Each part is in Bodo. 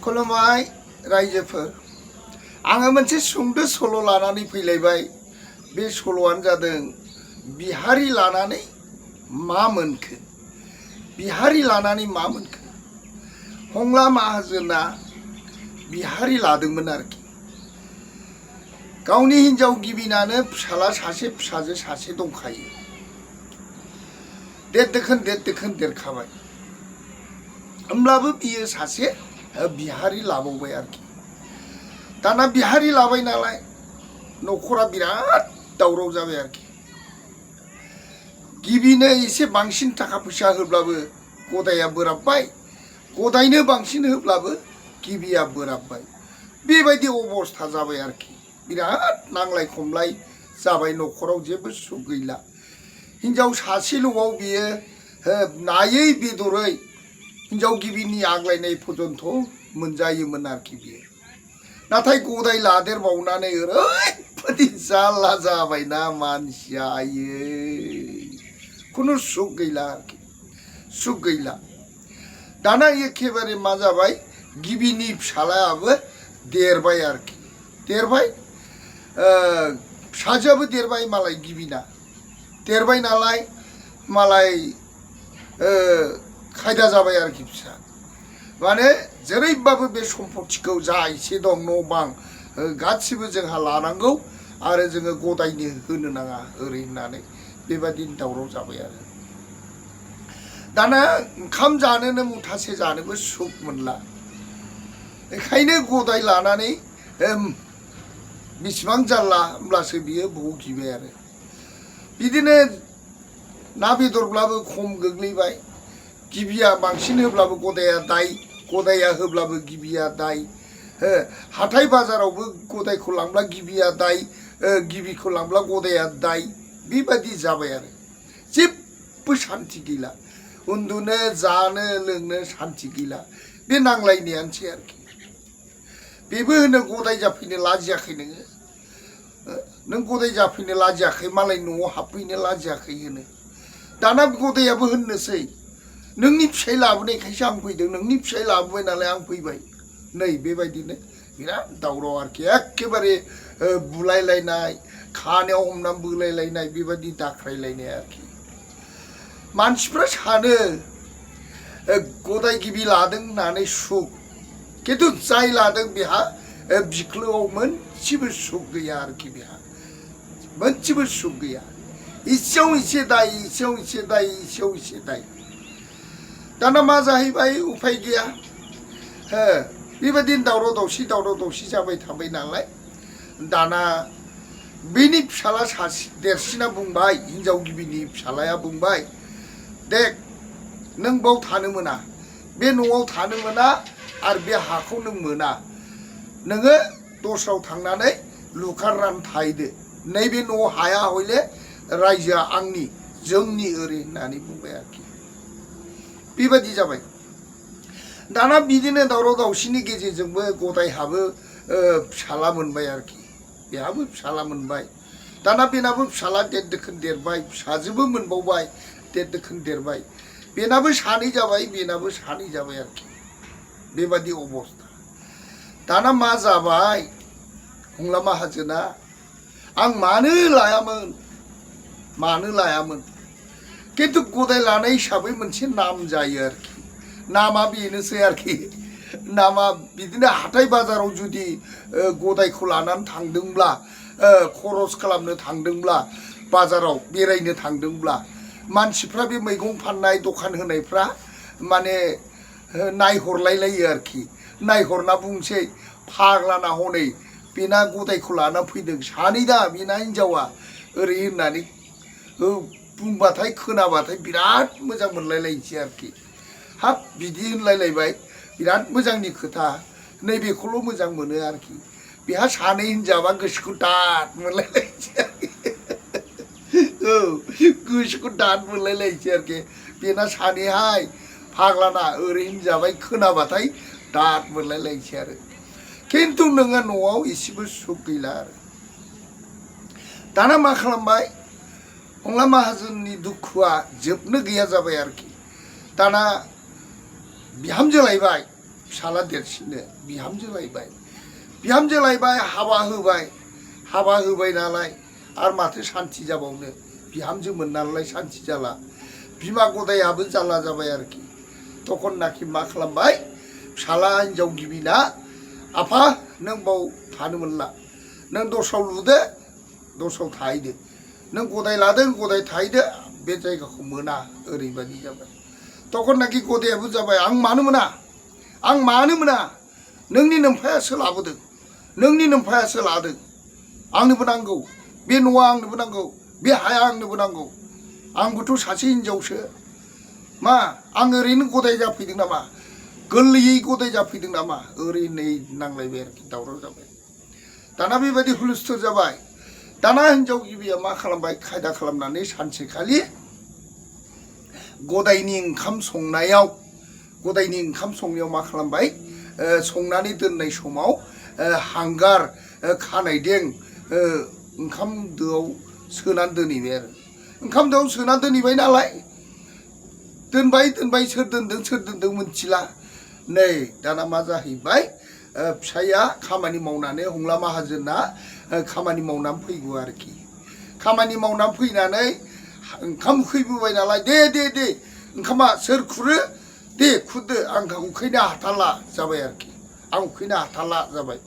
खुलुमबाय रायजोफोर आङो मोनसे सुंद' सल' लानानै फैलायबाय। बे सल'आनो जादों बिहारि लानानै मा मोनखो। बिहारि लानानै मा मोनखो। हंला माहाजोना बिहारि लादोंमोन आरोखि। गावनि हिनजाव गिबिनानो फिसाला सासे फिसाजो सासे दंखायो। देरदोखोन देरखाबाय। होमब्लाबो बियो सासे बिहारि लाबावबाय आरोखि। दाना बिहारि लाबाय नालाय न'खरा बिराद दावराव जाबाय आरोखि। गिबिनो एसे बांसिन थाखा फैसा होब्लाबो गदाया बोराबबाय, गदायनो बांसिन होब्लाबो गिबिया बोराबबाय। बेबायदि अबस्था जाबाय आरोखि। बिराद नांलाय खमलाय जाबाय, न'खराव जेबो सुख गैला। हिनजाव सासेल'आव बियो नायै बेदरै हिनजाव गिबिनि आग्लायनाय पर्यन्त मोनजायोमोन आरोखि बियो। नाथाय गदाय लादेरबावनानै ओरैबायदि जारला जाबायना मानसिया, आयै खुनु सुख गैला आरोखि, सुख गैला। दाना एखेबारे मा जाबाय, गिबिनि फिसालायाबो देरबाय आरोखि। देरबाय, फिसाजोआबो देरबाय मालाय गिबिना। देरबाय नालाय मालाय खायदा जाबाय आरोखि फिसा। माने जेरैबाबो बे सम्पतिखौ जा एसे दं न' बां गासिबो जोंहा लानांगौ आरो जोङो गदायनो होनो नाङा ओरै होननानै बेबादिनो दावराव जाबाय आरो। दाना ओंखाम जानोनो मुथासे जानोबो सुख मोनला। बेखायनो गदाय लानानै बेसेबां जारला होमब्लासो बियो भुगिबाय आरो। बिदिनो ना बेदरब्लाबो खम गोग्लैबाय। गिबिया बांसिन होब्लाबो गदाया दाय, गदाया होब्लाबो गिबिया दाय। हाथाय बाजारावबो गदायखौ लांब्ला गिबिया दाय, गिबिखौ लांब्ला गदाया दाय। बेबायदि जाबाय आरो। जेबो सान्थि गैला। उन्दुनो जानो लोंनो सान्थि गैला। बे नांलायनायानोसै आरोखि। बेबो होनो गदाय जाफैनो लाजियाखै नोङो। नों गदाय जाफैनो लाजियाखै, मालाय न'आव हाबफैनो लाजियाखै होनो। दाना गदायाबो होननोसै, नोंनि फिसाइ लाबोनायखायसो आं फैदों, नोंनि फिसाइ लाबोबाय नालाय आं फैबाय। नै बेबायदिनो बिराद दावराव आरोखि। एखेबारे बुलायलायनाय, खानायाव हमनानै बोलायलायनाय, बेबायदि दाख्रायलायनाय आरोखि। मानसिफ्रा सानो गदाय गिबि लादों होननानै सुख, खिन्थु जाय लादों बेहा बिख्लोआव मोनसेबो सुख गैया आरोखि। बेहा मोनसेबो सुख गैया। इसेयाव इसे दाय, इसेयाव इसे दाय, इसेयाव इसे दाय। दाना मा जाहैबाय, उफाय गैया। बेबायदिनो दावराव दावसि जाबाय थाबाय नालाय दाना बेनि फिसाला सासे देरसिना बुंबाय, हिनजाव गिबिनि फिसालाया बुंबाय, देख नों बाव थानो मोना, बे न'आव थानो मोना आरो बे हाखौ नों मोना। नोङो दस्रायाव थांनानै लुखारनानै थाहैदो। नैबे न' हाया हयले रायजोआ आंनि, जोंनि ओरै होननानै बुंबाय आरोखि। बेबायदि जाबाय। दाना बिदिनो दावराव दावसिनि गेजेरजोंबो गदायहाबो फिसाला मोनबाय आरोखि। बेहाबो फिसाला मोनबाय। दाना बेनाबो फिसाला देरदोखोन देरबाय, फिसाजोबो मोनबावबाय, देरदोखोन देरबाय। बेनाबो सानै जाबाय, बेनाबो सानै जाबाय आरोखि। बेबादि अबस्था। दाना मा जाबाय, हंला माहाजोना, आं मानो लायामोन, खिन्थु गदाय लानाय हिसाबै मोनसे नाम जायो आरोखि। नामा बेनोसै आरोखि। नामा बिदिनो हाथाय बाजाराव जुदि गदायखौ लानानै थांदोंब्ला, खरस खालामनो थांदोंब्ला, बाजाराव बेरायनो थांदोंब्ला, मानसिफ्रा बे मैगं फाननाय दखान होनायफ्रा माने नायहरलायलायो आरोखि। नायहरना बुंसै, फाग्लाना हनै बेना गदायखौ लाना फैदों, सानै दा बेना हिनजावा, ओरै होननानै बुंबाथाय खोनाबाथाय बिराद मोजां मोनलायलायनोसै आरोखि। हाब बिदि होनलायलायबाय, बिराद मोजांनि खोथा, नैबेखौल' मोजां मोनो आरोखि। बेहा सानै हिनजावा गोसोखौ दाद मोनलायलायनोसै आरोखि। गोसोखौ दाद मोनलायलायनोसै आरोखि। बेना सानैहाय फाग्लाना ओरै होनजाबाय खोनाबाथाय दाद मोनलायलायनोसै आरो। खिन्थु नोङो न'आव एसेबो सुख गैला आरो। दाना मा खालामबाय, हंला माहाजोननि दुखुआ जोबनो गैया जाबाय आरोखि। दाना बिहामजो लायबाय, फिसाला देरसिननो बिहामजो लायबाय बिहामजो लायबाय हाबा होबाय नालाय आरो माथो सान्थि जाबावनो बिहामजो मोननालाय सान्थि जाला बिमा गदायाबो जाल्ला जाबाय आरोखि तखननाखि मा खालामबाय फिसाला हिनजाव गिबिना आफा नों बाव थानो मोनला नों दस्राव लुदो दस्राव थाहैदो नों गदाय लादों गदाय थाहैदो बे जायगाखौ मोना ओरैबायदि जाबाय तखननाखि गदायाबो जाबाय आं मानो मोना नोंनि नोमफायासो लाबोदों नोंनि नोमफायासो लादों आंनोबो नांगौ बे न'आ आंनोबो नांगौ बे हाया आंनोबो नांगौ आंबोथ' सासे हिनजावसो मा आं ओरैनो गदाय जाफैदों नामा गोरलैयै गदाय जाफैदों नामा ओरैनो नांलायबाय आरोखि दावराव जाबाय दाना बेबायदि हुलस्थुल जाबाय दाना हिनजाव गिबिया मा खालामबाय खायदा खालामनानै सानसेखालि गदायनि ओंखाम संनायाव मा खालामबाय संनानै दोननाय समाव हांगार खानायदों ओंखाम दोआव सोनानै दोनहैबाय आरो ओंखाम दोआव सोनानै दोनहैबाय नालाय दोनबाय सोर दोनदों मिथिला नै दाना मा जाहैबाय फिसाया खामानि मावनानै हंला माहाजोना खामानि मावनानै फैगौ आरोखि खामानि मावनानै फैनानै ओंखाम उखैबोबाय नालाय दे ओंखामा सोर खुरो दे खुरदो आं उखैनो हाथारला जाबाय आरोखि आं उखैनो हाथारला जाबाय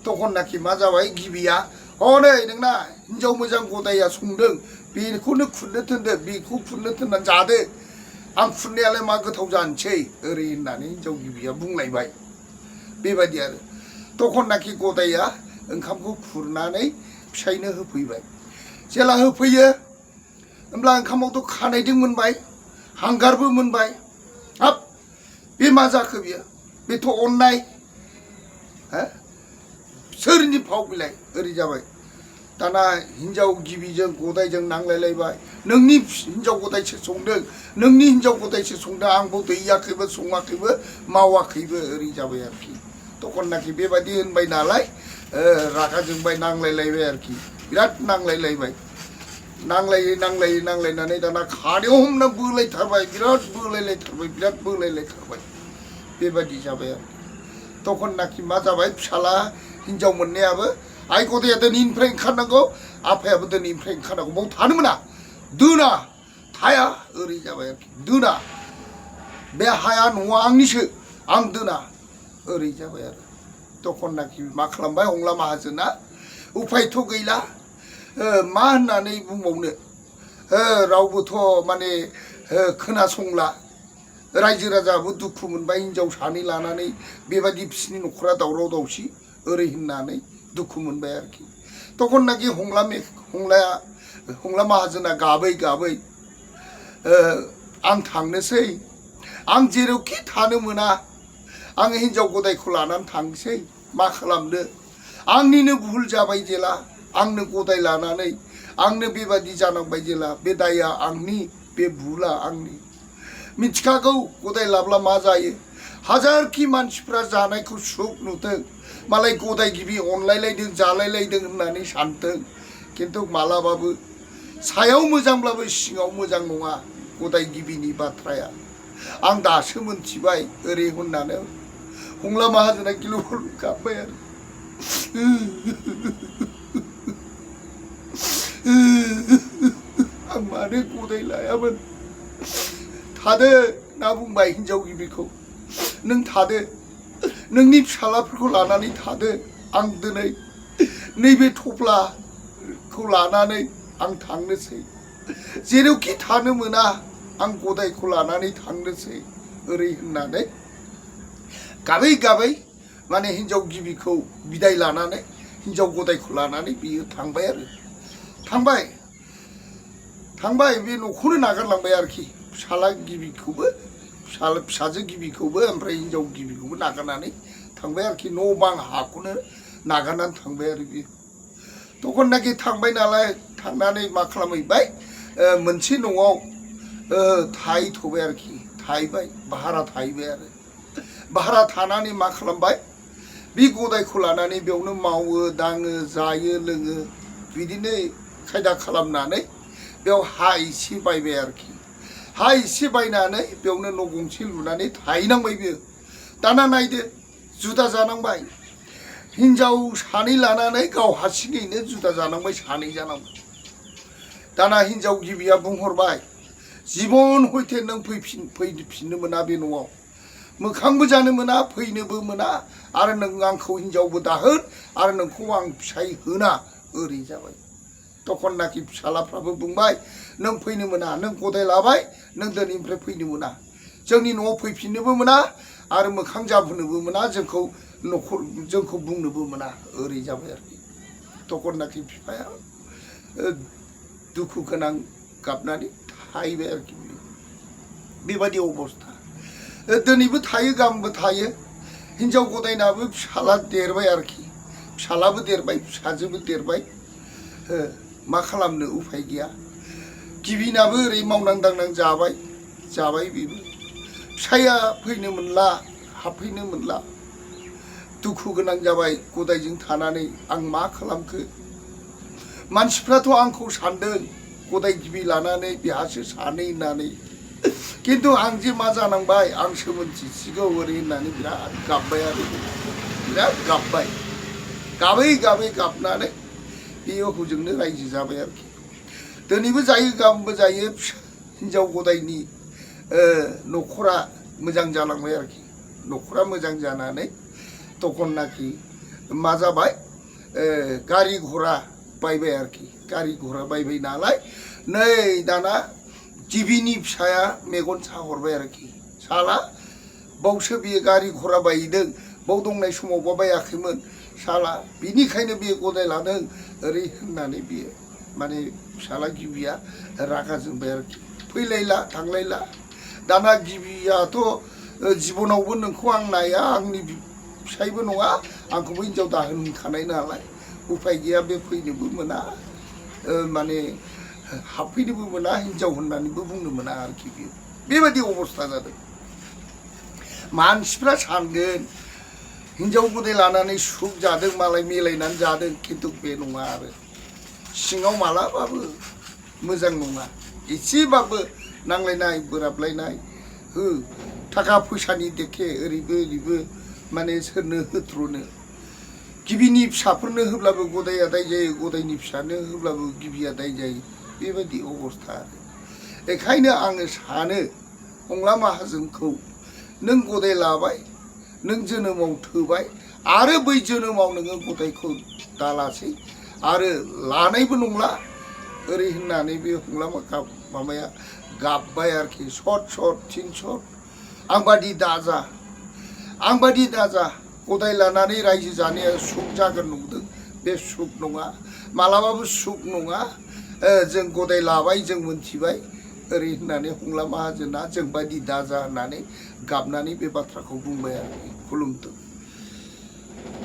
तखननाखि मा जाबाय गिबिया हनै नोंना हिनजाव मोजां गदाया संदों बेखौनो खुरनो थिनदो बेखौ खुरनो थिननानै जादो आं खुरनायालाय मा गोथाव जानोसै ओरै होननानै हिनजाव गिबिया बुंलायबाय बेबायदि आरो तखननाखि गदाया ओंखामखौ खुरनानै फिसायनो होफैबाय जेला होफैयो होमब्ला ओंखामावथ' खानायदों मोनबाय हांगारबो मोनबाय हाब बे मा जाखो बियो बेथ' अननाय सोरनि फाव बिलाय ओरै जाबाय दाना हिनजाव गिबिजों गदायजों नांलायलायबाय नोंनि हिनजाव गदायसो संदों आंबो दैयाखैबो सङाखैबो मावाखैबो ओरै जाबाय आरोखि तखननाखि बेबायदि होनबाय नालाय रागा जोंबाय नांलायलायबाय आरोखि बिराद नांलायलायबाय नांलायनानै दाना खानायाव हमना बोलायथारबाय बिराद बोलायलायथारबाय बेबायदि जाबाय आरोखि तखननाखि मा जाबाय फिसाला हिनजाव मोननायाबो आइ गदाया दिनैनिफ्राय ओंखारनांगौ आफायाबो दिनैनिफ्राय ओंखारनांगौ बाव थानो मोना दोना थाया ओरै जाबाय आरोखि दोना बे हाया न'आ आंनिसो आं दोना ओरै जाबाय आरो तखननाखि मा खालामबाय हंला माहाजोना उफायथ' गैला मा होननानै बुंबावनो रावबोथ' माने खोनासंला रायजो राजाबो दुखु मोनबाय हिनजाव सानै लानानै बेबायदि बिसिनि न'खरा दावराव दावसि ओरै होननानै दुखु मोनबाय आरोखि तखननाखि हंला माहाजोना गाबै आं थांनोसै आं जेरावखि थानो मोना आं हिनजाव गदायखौ लानानै थांसै मा खालामनो आंनिनो भुल जाबाय जेला आंनो गदाय लानानै आंनो बेबायदि जानांबाय जेला बे दाया आंनि बे भुला आंनि मिथिखागौ गदाय लाब्ला मा जायो हाजारखि मानसिफ्रा जानायखौ सुख नुथों मालाय गदाय गिबि अनलायलायदों जालायलायदों होननानै सानथों खिन्थु मालाबाबो सायाव मोजांब्लाबो सिङाव मोजां नङा गदाय गिबिनि बाथ्राया आं दासो मोनथिबाय ओरै होननानै हंला माहाजोना गिलु बालु गाबबाय आरो आं मानो गदाय लायामोन थादो ना बुंबाय हिनजाव गिबिखौ नों थादो नोंनि फिसालाफोरखौ लानानै थादो आं दिनै नैबे थफ्लाखौ लानानै आं थांनोसै जेरावखि थानो मोना आं गदायखौ लानानै थांनोसै ओरै होननानै गाबै माने हिनजाव गिबिखौ बिदाय लानानै हिनजाव गदायखौ लानानै बियो थांबाय आरो थांबाय बे न'खौनो नागारलांबाय आरोखि फिसाजो गिबिखौबो ओमफ्राय हिनजाव गिबिखौबो नागारनानै थांबाय आरोखि न' बां हाखौनो नागारनानै थांबाय आरो बियो तखननाखि थांबाय नालाय थांनानै मा खालामहैबाय मोनसे न'आव थाहैथ'बाय आरोखि थाहैबाय भारा थाहैबाय आरो भारा थानानै मा खालामबाय बे गदायखौ लानानै बेयावनो मावो दाङो जायो लोङो बिदिनो खायदा खालामनानै बेयाव हा एसे बायबाय आरोखि हा एसे बायनानै बेयावनो न' गंसे लुनानै थाहैनांबाय बियो दाना नायदो जुदा जानांबाय हिनजाव सानै लानानै गाव हारसिङैनो जुदा जानांबाय सानै जानांबाय दाना हिनजाव गिबिया बुंहरबाय जीवन हयते नों फैफिननो मोना बे न'आव मोखांबो जानो मोना फैनोबो मोना आरो नों आंखौ हिनजावबो दाहोन आरो नोंखौ आं फिसाय होना ओरै जाबाय तखननाखि फिसालाफ्राबो बुंबाय नों फैनो मोना नों गदाय लाबाय नों दिनैनिफ्राय फैनो मोना जोंनि न'आव फैफिननोबो मोना आरो मोखां जाबोनोबो मोना जोंखौ बुंनोबो मोना ओरै जाबाय आरोखि तखननाखि बिफाया दुखु गोनां गाबनानै थाहैबाय आरोखि बेबायदि अबस्था दिनैबो थायो गाबोनबो थायो हिनजाव गदायनाबो फिसाला देरबाय आरोखि फिसालाबो देरबाय फिसाजोबो देरबाय मा खालामनो उफाय गैया गिबिनाबो ओरै मावनां दांनां जाबाय बेबो फिसाया फैनो मोनला हाबफैनो मोनला दुखु गोनां जाबाय गदायजों थानानै आं मा खालामखो मानसिफ्राथ' आंखौ सानदों गदाय गिबि लानानै बिहासो सानै होननानै किन्तु आं जे मा जानांबाय आंसो मोनथिसिगौ ओरै होननानै बिराद गाबबाय आरो बिराद गाबबाय गाबै गाबनानै बेयो हजोंनो रायजो जाबाय आरोखि दिनैबो जायो गाबोनबो जायो हिनजाव गदायनि न'खरा मोजां जालांबाय आरोखि न'खरा मोजां जानानै तखननाखि मा जाबाय गारि घोड़ा बायबाय आरोखि गारि घोड़ा बायबाय नालाय नै दाना गिबिनि फिसाया मेगन साहरबाय आरोखि साला बावसो बियो गारि घोड़ा बायदों बाव दंनाय समावबा बायाखैमोन साला बिनिखायनो बियो गदाय लादों ओरै होननानै बियो माने फिसाला गिबिया रागा जोंबाय आरोखि फैलायला थांलायला दाना गिबियाथ' जीवनावबो नोंखौ आं नाया आंनि फिसायबो नङा आंखौबो हिनजाव दाहोन होनखानाय नालाय उफाय गैया बे फैनोबो मोना माने हाबफैनोबो मोना हिनजाव होननानैबो बुंनो मोना आरोखि बेबायदि अबस्था जादों मानसिफ्रा सानगोन हिनजाव गदाय लानानै सुख जादों मालाय मिलायनानै जादों किन्तु बे नङा आरो सिङाव मालाबाबो मोजां नङा एसेबाबो नांलायनाय बोराबलायनाय थाखा फैसानि देखे ओरैबो माने सोरनो होथ्र'नो गिबिनि फिसाफोरनो होब्लाबो गदाया दाय जायो गदायनि फिसानो होब्लाबो गिबिया दाय जायो बेबायदि अबस्था आरो बेखायनो आङो सानो हंला माहाजोनखौ नों गदाय लाबाय नों जोनोमाव थोबाय आरो बै जोनोमाव नोङो गदायखौ दालासै आरो लानायबो नंला ओरै होननानै बे हंला मामाया गाबबाय आरोखि सट थिन सट आंबादि दाजा गदाय लानानै रायजो जानाया सुख जागोन नंदों बे सुख नङा मालाबाबो सुख नङा जों गदाय लाबाय जों मोनथिबाय ओरै होननानै हंला माहाजोना जोंबादि दाजा होननानै गाबनानै बे बाथ्राखौ बुंबाय आरोखि खुलुमदों।